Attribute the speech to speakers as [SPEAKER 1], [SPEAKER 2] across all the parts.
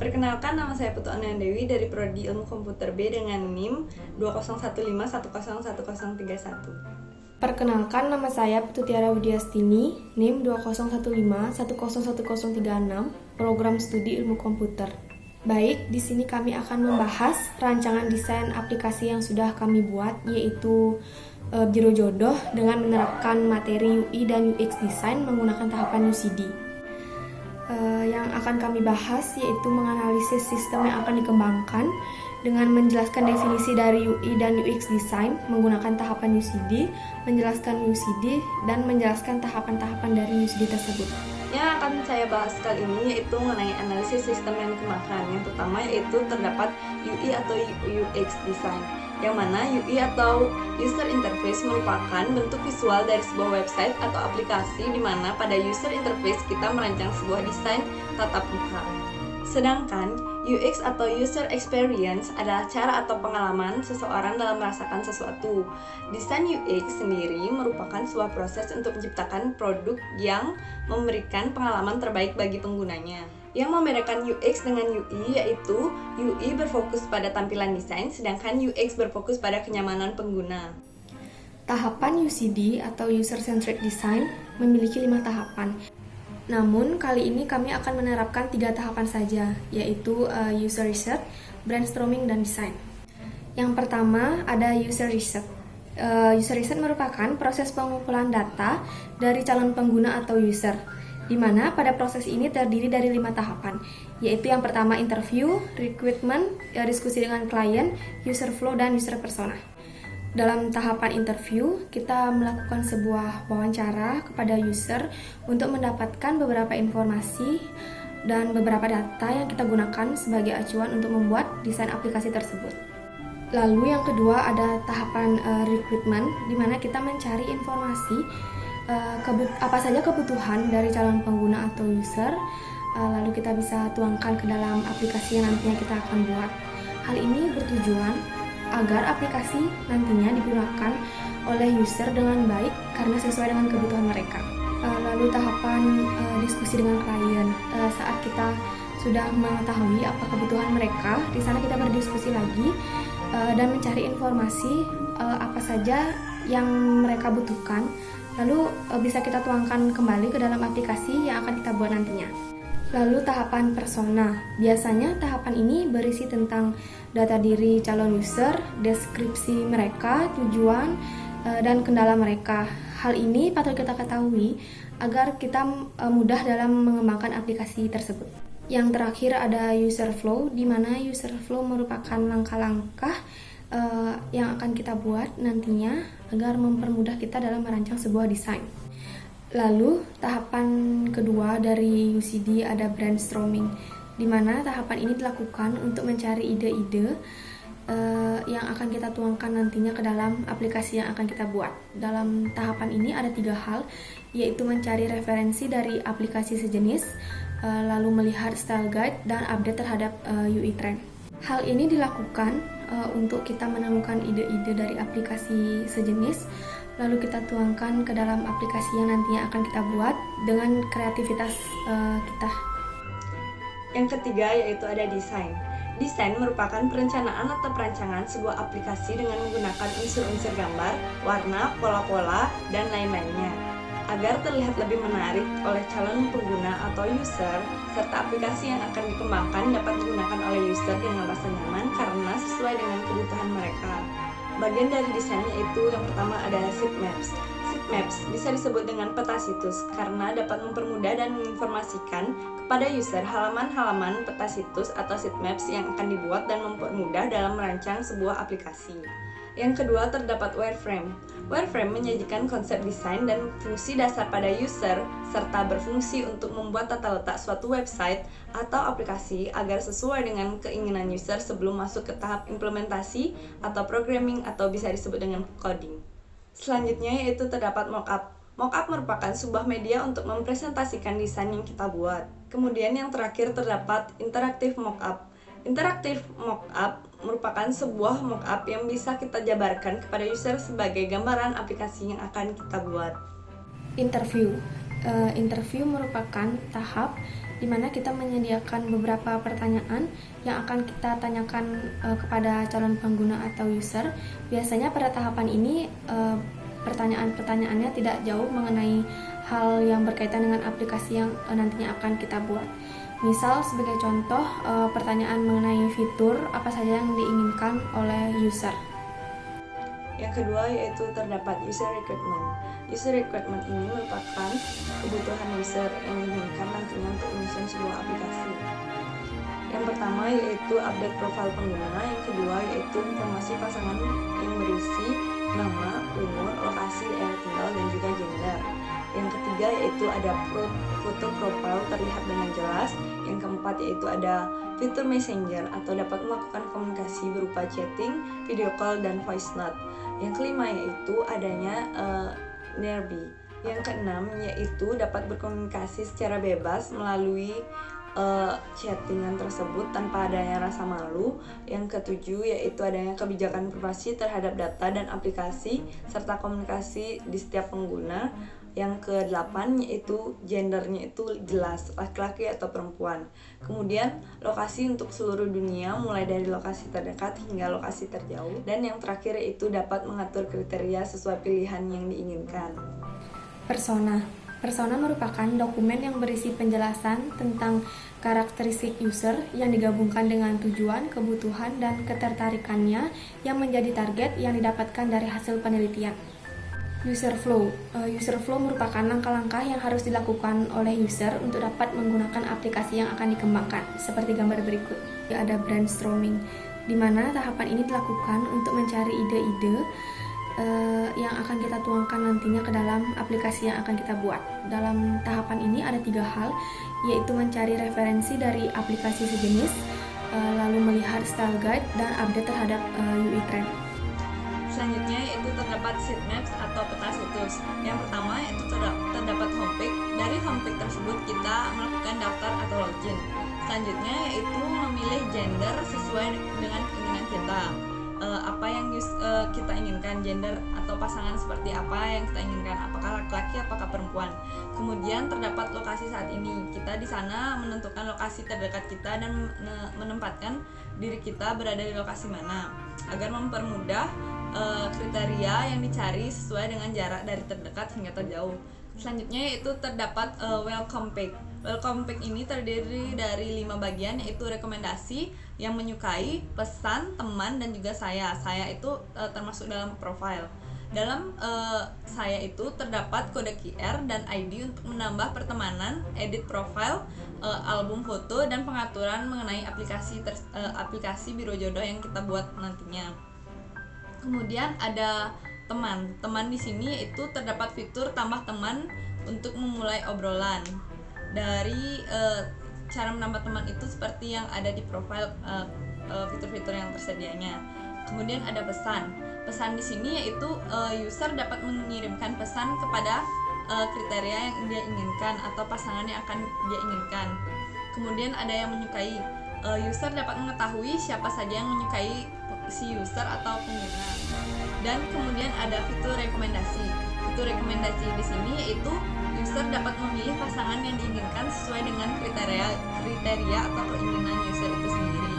[SPEAKER 1] Perkenalkan, nama saya Putu Anandewi dari Prodi Ilmu Komputer B dengan NIM 2015101031.
[SPEAKER 2] Perkenalkan, nama saya Putu Tiara Widiastini, NIM 2015101036, Program Studi Ilmu Komputer. Baik, di sini kami akan membahas rancangan desain aplikasi yang sudah kami buat, yaitu Biro Jodoh dengan menerapkan materi UI dan UX Design menggunakan tahapan UCD. Yang akan kami bahas yaitu menganalisis sistem yang akan dikembangkan dengan menjelaskan definisi dari UI dan UX Design menggunakan tahapan UCD, menjelaskan UCD, dan menjelaskan tahapan-tahapan dari UCD tersebut.
[SPEAKER 1] Yang akan saya bahas kali ini yaitu mengenai analisis sistem yang dikembangkan. Yang pertama yaitu terdapat UI atau UX Design, yang mana UI atau User Interface merupakan bentuk visual dari sebuah website atau aplikasi di mana pada user interface kita merancang sebuah desain tatap muka. Sedangkan UX atau User Experience adalah cara atau pengalaman seseorang dalam merasakan sesuatu. Desain UX sendiri merupakan sebuah proses untuk menciptakan produk yang memberikan pengalaman terbaik bagi penggunanya. Yang membedakan UX dengan UI yaitu UI berfokus pada tampilan desain, sedangkan UX berfokus pada kenyamanan pengguna.
[SPEAKER 2] Tahapan UCD atau User Centric Design memiliki 5 tahapan. Namun, kali ini kami akan menerapkan 3 tahapan saja, yaitu User Research, Brainstorming, dan Design. Yang pertama ada User Research. User Research merupakan proses pengumpulan data dari calon pengguna atau user, di mana pada proses ini terdiri dari 5 tahapan, yaitu yang pertama interview, recruitment, diskusi dengan klien, user flow, dan user persona. Dalam tahapan interview, kita melakukan sebuah wawancara kepada user untuk mendapatkan beberapa informasi dan beberapa data yang kita gunakan sebagai acuan untuk membuat desain aplikasi tersebut. Lalu yang kedua ada tahapan recruitment, di mana kita mencari informasi apa saja kebutuhan dari calon pengguna atau user, lalu kita bisa tuangkan ke dalam aplikasi yang nantinya kita akan buat. Hal ini bertujuan agar aplikasi nantinya digunakan oleh user dengan baik karena sesuai dengan kebutuhan mereka. Lalu tahapan diskusi dengan klien, saat kita sudah mengetahui apa kebutuhan mereka, di sana kita berdiskusi lagi dan mencari informasi apa saja yang mereka butuhkan, lalu bisa kita tuangkan kembali ke dalam aplikasi yang akan kita buat nantinya. Lalu tahapan persona, biasanya tahapan ini berisi tentang data diri calon user, deskripsi mereka, tujuan, dan kendala mereka. Hal ini patut kita ketahui agar kita mudah dalam mengembangkan aplikasi tersebut. Yang terakhir ada user flow, di mana user flow merupakan langkah-langkah yang akan kita buat nantinya agar mempermudah kita dalam merancang sebuah desain. Lalu tahapan kedua dari UCD ada brainstorming, di mana tahapan ini dilakukan untuk mencari ide-ide yang akan kita tuangkan nantinya ke dalam aplikasi yang akan kita buat. Dalam tahapan ini ada 3 hal, yaitu mencari referensi dari aplikasi sejenis, lalu melihat style guide, dan update terhadap UI trend. Hal ini dilakukan untuk kita menemukan ide-ide dari aplikasi sejenis, lalu kita tuangkan ke dalam aplikasi yang nantinya akan kita buat dengan kreativitas kita.
[SPEAKER 1] Yang ketiga yaitu ada desain. Desain merupakan perencanaan atau perancangan sebuah aplikasi dengan menggunakan unsur-unsur gambar, warna, pola-pola, dan lain-lainnya agar terlihat lebih menarik oleh calon pengguna atau user, serta aplikasi yang akan dikembangkan dapat digunakan oleh user dengan rasa nyaman karena sesuai dengan kebutuhan mereka. Bagian dari desain yaitu yang pertama ada sitemaps. Sitemaps bisa disebut dengan peta situs karena dapat mempermudah dan menginformasikan kepada user halaman-halaman peta situs atau sitemaps yang akan dibuat dan mempermudah dalam merancang sebuah aplikasi. Yang kedua terdapat wireframe. Wireframe menyajikan konsep desain dan fungsi dasar pada user serta berfungsi untuk membuat tata letak suatu website atau aplikasi agar sesuai dengan keinginan user sebelum masuk ke tahap implementasi atau programming atau bisa disebut dengan coding. Selanjutnya yaitu terdapat mockup. Mockup merupakan sebuah media untuk mempresentasikan desain yang kita buat. Kemudian yang terakhir terdapat interactive mockup. Interaktif mockup merupakan sebuah mockup yang bisa kita jabarkan kepada user sebagai gambaran aplikasi yang akan kita buat.
[SPEAKER 2] Interview. Interview merupakan tahap di mana kita menyediakan beberapa pertanyaan yang akan kita tanyakan kepada calon pengguna atau user. Biasanya pada tahapan ini pertanyaan-pertanyaannya tidak jauh mengenai hal yang berkaitan dengan aplikasi yang nantinya akan kita buat. Misal sebagai contoh, pertanyaan mengenai fitur apa saja yang diinginkan oleh user.
[SPEAKER 1] Yang kedua yaitu terdapat user requirement. User requirement ini merupakan kebutuhan user yang diinginkan nantinya untuk menyusun sebuah aplikasi. Yang pertama yaitu update profil pengguna, yang kedua yaitu informasi pasangan yang berisi nama, umur, lokasi daerah tinggal, dan juga gender. Yang ketiga yaitu ada foto profil terlihat dengan jelas. Yang keempat yaitu ada fitur messenger atau dapat melakukan komunikasi berupa chatting, video call, dan voice note. Yang kelima yaitu adanya nearby. Yang keenam yaitu dapat berkomunikasi secara bebas melalui chattingan tersebut tanpa adanya rasa malu. Yang ketujuh yaitu adanya kebijakan privasi terhadap data dan aplikasi serta komunikasi di setiap pengguna. Yang ke-8 yaitu gendernya itu jelas, laki-laki atau perempuan. Kemudian lokasi untuk seluruh dunia mulai dari lokasi terdekat hingga lokasi terjauh. Dan yang terakhir yaitu dapat mengatur kriteria sesuai pilihan yang diinginkan.
[SPEAKER 2] Persona. Persona merupakan dokumen yang berisi penjelasan tentang karakteristik user yang digabungkan dengan tujuan, kebutuhan, dan ketertarikannya yang menjadi target yang didapatkan dari hasil penelitian. User flow. User flow merupakan langkah-langkah yang harus dilakukan oleh user untuk dapat menggunakan aplikasi yang akan dikembangkan, seperti gambar berikut. Ada brainstorming, di mana tahapan ini dilakukan untuk mencari ide-ide yang akan kita tuangkan nantinya ke dalam aplikasi yang akan kita buat. Dalam tahapan ini ada 3 hal, yaitu mencari referensi dari aplikasi sejenis, lalu melihat style guide, dan update terhadap UI trend.
[SPEAKER 1] Selanjutnya yaitu terdapat sitemaps atau peta situs. Yang pertama yaitu terdapat homepage. Dari homepage tersebut kita melakukan daftar atau login. Selanjutnya yaitu memilih gender sesuai dengan keinginan kita. Apa yang kita inginkan, gender atau pasangan seperti apa yang kita inginkan, apakah laki-laki apakah perempuan. Kemudian terdapat lokasi saat ini. Kita di sana menentukan lokasi terdekat kita dan menempatkan diri kita berada di lokasi mana agar mempermudah kriteria yang dicari sesuai dengan jarak dari terdekat hingga terjauh. Selanjutnya yaitu terdapat welcome page. Welcome page ini terdiri dari 5 bagian, yaitu rekomendasi, yang menyukai, pesan, teman, dan juga saya. Saya itu termasuk dalam profile. Dalam saya itu terdapat kode QR dan ID untuk menambah pertemanan, edit profile, album foto, dan pengaturan mengenai aplikasi Biro Jodoh yang kita buat nantinya. Kemudian ada teman. Teman di sini itu terdapat fitur tambah teman untuk memulai obrolan. Dari cara menambah teman itu seperti yang ada di profile, fitur-fitur yang tersedianya. Kemudian ada pesan. Pesan di sini yaitu user dapat mengirimkan pesan kepada kriteria yang dia inginkan atau pasangan yang akan dia inginkan. Kemudian ada yang menyukai. User dapat mengetahui siapa saja yang menyukai si user atau pengguna. Dan kemudian ada fitur rekomendasi. Fitur rekomendasi di sini yaitu user dapat memilih pasangan yang diinginkan sesuai dengan kriteria atau keinginan user itu sendiri.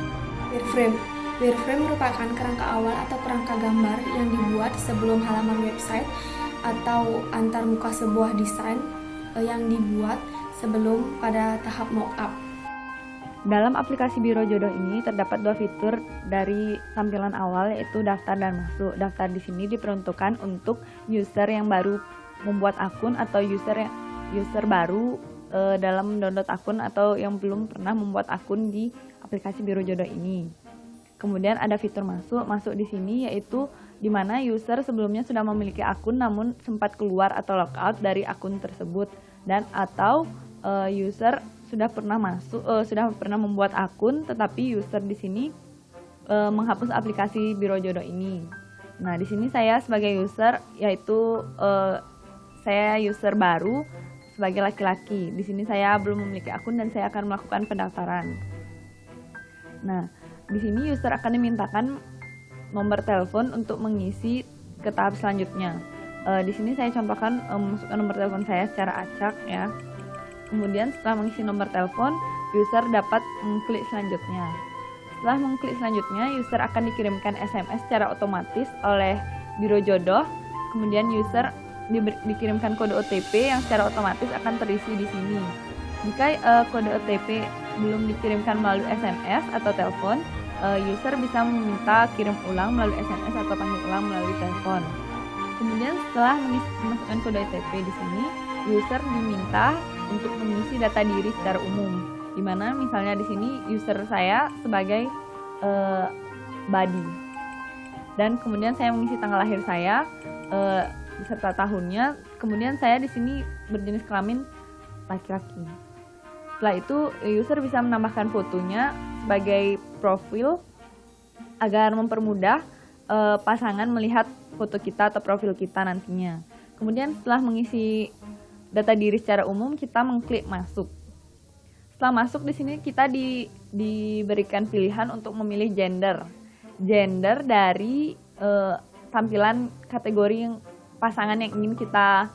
[SPEAKER 2] Wireframe. Wireframe merupakan kerangka awal atau kerangka gambar yang dibuat sebelum halaman website atau antarmuka sebuah desain yang dibuat sebelum pada tahap mockup.
[SPEAKER 3] Dalam aplikasi Biro Jodoh ini terdapat 2 fitur dari tampilan awal, yaitu daftar dan masuk. Daftar di sini diperuntukkan untuk user yang baru membuat akun atau user baru dalam download akun atau yang belum pernah membuat akun di aplikasi Biro Jodoh ini. Kemudian ada fitur masuk. Masuk di sini yaitu di mana user sebelumnya sudah memiliki akun namun sempat keluar atau logout dari akun tersebut, dan atau user sudah pernah membuat akun tetapi user di sini menghapus aplikasi Biro Jodoh ini. Nah, di sini saya sebagai user, yaitu saya user baru sebagai laki-laki. Di sini saya belum memiliki akun dan saya akan melakukan pendaftaran. Nah, di sini user akan dimintakan nomor telepon untuk mengisi ke tahap selanjutnya. Di sini saya contohkan memasukkan nomor telepon saya secara acak ya. Kemudian setelah mengisi nomor telepon, user dapat mengklik selanjutnya. Setelah mengklik selanjutnya, user akan dikirimkan SMS secara otomatis oleh Biro Jodoh. Kemudian user dikirimkan kode OTP yang secara otomatis akan terisi di sini. Jika kode OTP belum dikirimkan melalui SMS atau telepon, user bisa meminta kirim ulang melalui SMS atau panggil ulang melalui telepon. Kemudian setelah memasukkan kode OTP di sini, user diminta untuk mengisi data diri secara umum. Di mana misalnya di sini user saya sebagai Badi. Dan kemudian saya mengisi tanggal lahir saya beserta tahunnya. Kemudian saya di sini berjenis kelamin laki-laki. Setelah itu user bisa menambahkan fotonya sebagai profil agar mempermudah pasangan melihat foto kita atau profil kita nantinya. Kemudian setelah mengisi data diri secara umum, kita mengklik masuk. Setelah masuk di sini kita diberikan pilihan untuk memilih gender dari tampilan kategori pasangan yang ingin kita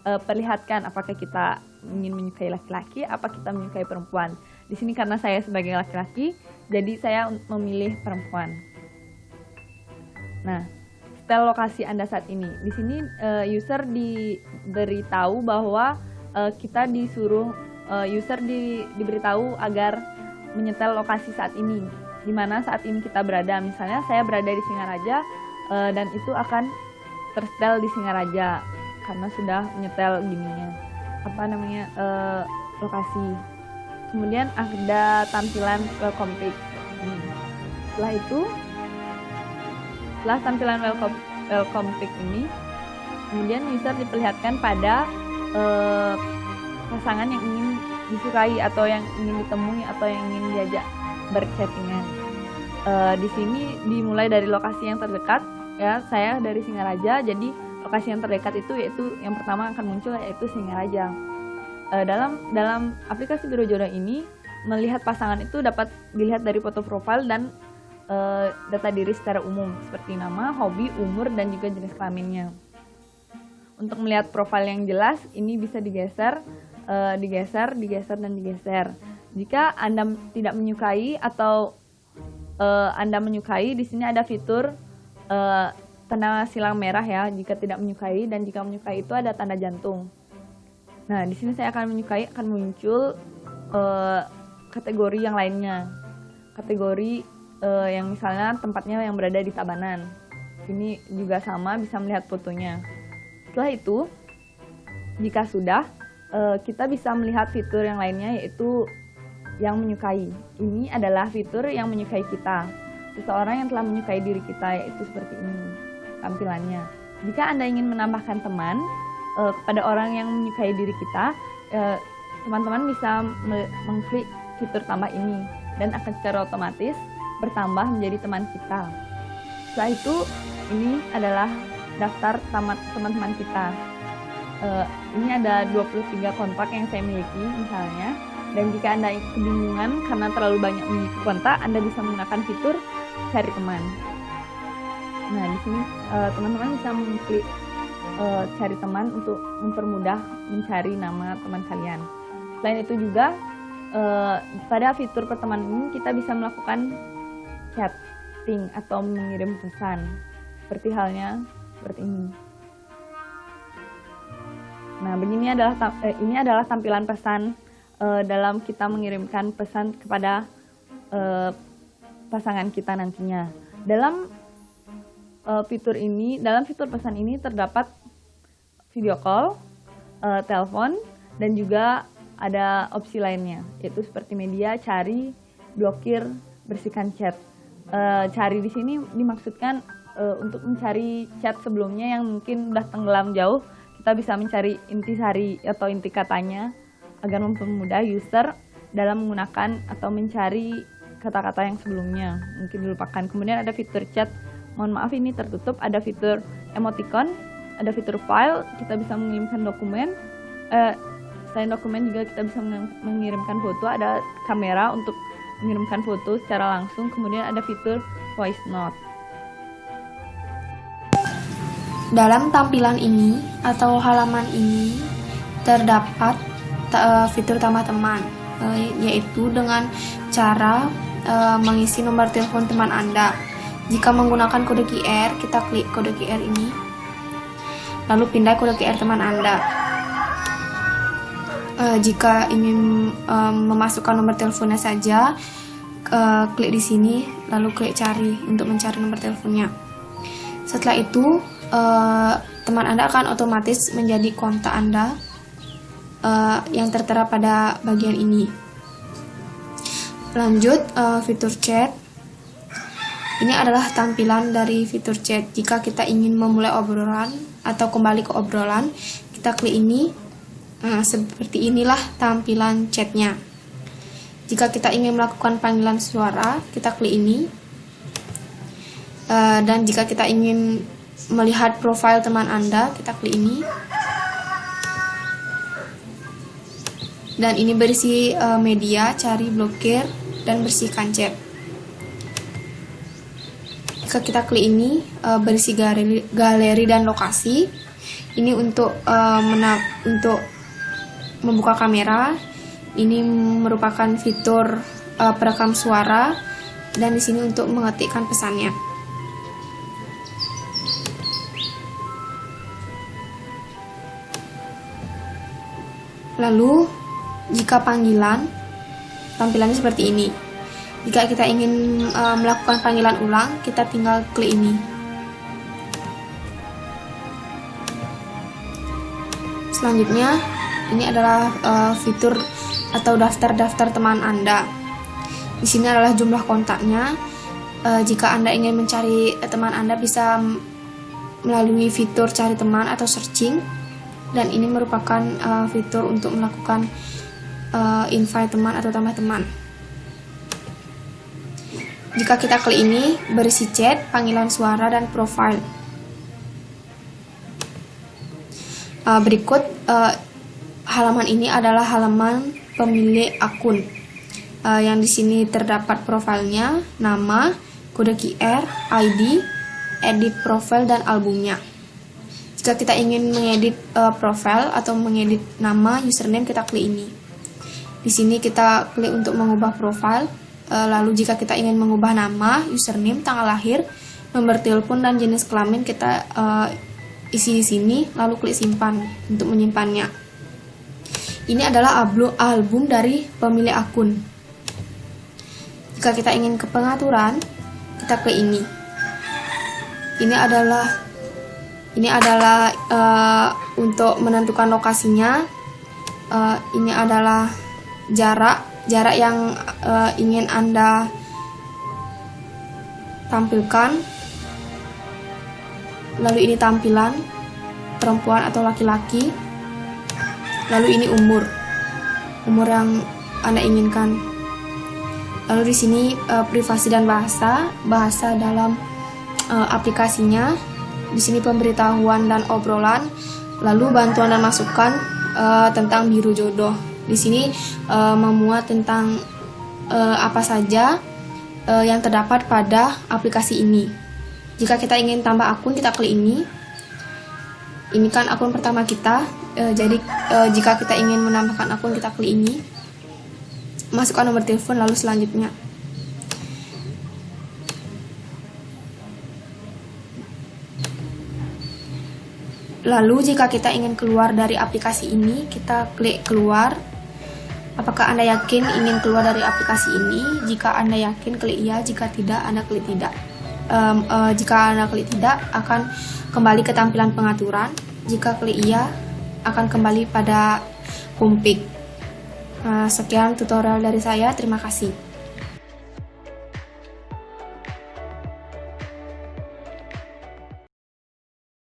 [SPEAKER 3] perlihatkan, apakah kita ingin menyukai laki-laki, apa kita menyukai perempuan. Di sini karena saya sebagai laki-laki, jadi saya memilih perempuan. Nah, setel lokasi Anda saat ini. Di sini user diberitahu bahwa kita disuruh diberitahu agar menyetel lokasi saat ini, di mana saat ini kita berada. Misalnya saya berada di Singaraja dan itu akan tersetel di Singaraja karena sudah menyetel lokasi. Kemudian ada tampilan welcome page. Setelah tampilan welcome page ini, kemudian user diperlihatkan pada pasangan yang ingin disukai atau yang ingin ditemui atau yang ingin diajak berchattingan. Di sini dimulai dari lokasi yang terdekat. Ya, saya dari Singaraja, jadi lokasi yang terdekat itu yaitu yang pertama akan muncul yaitu Singaraja. Dalam aplikasi Biro Jodoh ini, melihat pasangan itu dapat dilihat dari foto profil dan data diri secara umum seperti nama, hobi, umur, dan juga jenis kelaminnya. Untuk melihat profil yang jelas, ini bisa digeser, dan digeser. Jika Anda tidak menyukai atau Anda menyukai, di sini ada fitur tanda silang merah ya, jika tidak menyukai, dan jika menyukai itu ada tanda jantung. Nah, di sini saya akan menyukai, akan muncul kategori yang lainnya. Kategori yang misalnya tempatnya yang berada di Tabanan. Ini juga sama, bisa melihat fotonya. Setelah itu, jika sudah, kita bisa melihat fitur yang lainnya yaitu yang menyukai. Ini adalah fitur yang menyukai kita. Seseorang yang telah menyukai diri kita, yaitu seperti ini tampilannya. Jika Anda ingin menambahkan teman kepada orang yang menyukai diri kita, teman-teman bisa mengklik fitur tambah ini dan akan secara otomatis bertambah menjadi teman kita. Setelah itu, ini adalah daftar teman-teman kita. Ini ada 23 kontak yang saya miliki misalnya, dan jika Anda kebingungan karena terlalu banyak memiliki kontak, Anda bisa menggunakan fitur cari teman. Nah, di sini teman-teman bisa mengklik cari teman untuk mempermudah mencari nama teman kalian. Selain itu juga pada fitur pertemanan ini kita bisa melakukan chatting atau mengirim pesan seperti halnya seperti ini. Nah, ini adalah tampilan pesan dalam kita mengirimkan pesan kepada pasangan kita nantinya. Dalam fitur pesan ini terdapat video call, telepon, dan juga ada opsi lainnya, yaitu seperti media, cari, blokir, bersihkan chat. Cari di sini dimaksudkan untuk mencari chat sebelumnya yang mungkin udah tenggelam jauh. Kita bisa mencari intisari atau inti katanya agar mempermudah user dalam menggunakan atau mencari kata-kata yang sebelumnya mungkin dilupakan. Kemudian ada fitur chat, mohon maaf ini tertutup. Ada fitur emoticon, ada fitur file, kita bisa mengirimkan dokumen. Selain dokumen juga kita bisa mengirimkan foto. Ada kamera untuk mengirimkan foto secara langsung. Kemudian ada fitur voice note.
[SPEAKER 2] Dalam tampilan ini atau halaman ini terdapat fitur tambah teman, yaitu dengan cara mengisi nomor telepon teman Anda. Jika menggunakan kode QR, kita klik kode QR ini, lalu pindah kode QR teman Anda. Jika ingin memasukkan nomor teleponnya saja, klik di sini, lalu klik cari untuk mencari nomor teleponnya. Setelah itu, teman Anda akan otomatis menjadi kontak Anda yang tertera pada bagian ini. Lanjut, fitur chat. Ini adalah tampilan dari fitur chat. Jika kita ingin memulai obrolan atau kembali ke obrolan, kita klik ini. Seperti inilah tampilan chatnya. Jika kita ingin melakukan panggilan suara, kita klik ini. Dan jika kita ingin melihat profil teman Anda, kita klik ini. Dan ini berisi media, cari, blokir, dan bersihkan chat. Jika kita klik ini, berisi galeri dan lokasi. Ini untuk membuka kamera. Ini merupakan fitur perekam suara, dan di sini untuk mengetikkan pesannya. Lalu, jika panggilan, tampilannya seperti ini. Jika kita ingin melakukan panggilan ulang, kita tinggal klik ini. Selanjutnya, ini adalah fitur atau daftar-daftar teman Anda. Di sini adalah jumlah kontaknya. Jika Anda ingin mencari teman Anda, bisa melalui fitur cari teman atau searching. Dan ini merupakan fitur untuk melakukan invite teman atau tambah teman. Jika kita klik ini, berisi chat, panggilan suara, dan profile. Berikut halaman ini adalah halaman pemilik akun. Yang di sini terdapat profilnya, nama, kode QR, ID, edit profil, dan albumnya. Jika kita ingin mengedit profil atau mengedit nama, username, kita klik ini. Di sini kita klik untuk mengubah profil. Lalu jika kita ingin mengubah nama, username, tanggal lahir, nomor telepon, dan jenis kelamin, kita isi di sini, lalu klik simpan untuk menyimpannya. Ini adalah album dari pemilik akun. Jika kita ingin ke pengaturan, kita klik ini. Ini adalah untuk menentukan lokasinya. Ini adalah jarak yang ingin Anda tampilkan. Lalu ini tampilan perempuan atau laki-laki. Lalu ini umur yang Anda inginkan. Lalu di sini privasi dan bahasa dalam aplikasinya. Di sini pemberitahuan dan obrolan, lalu bantuan dan masukan tentang Biro Jodoh. Di sini memuat tentang apa saja yang terdapat pada aplikasi ini. Jika kita ingin tambah akun, kita klik ini. Ini kan akun pertama kita. Jadi jika kita ingin menambahkan akun, kita klik ini. Masukkan nomor telepon, lalu selanjutnya. Lalu jika kita ingin keluar dari aplikasi ini, kita klik keluar. Apakah Anda yakin ingin keluar dari aplikasi ini? Jika Anda yakin, klik iya. Jika tidak, Anda klik tidak. Jika Anda klik tidak, akan kembali ke tampilan pengaturan. Jika klik iya, akan kembali pada homepage. Sekian tutorial dari saya. Terima kasih.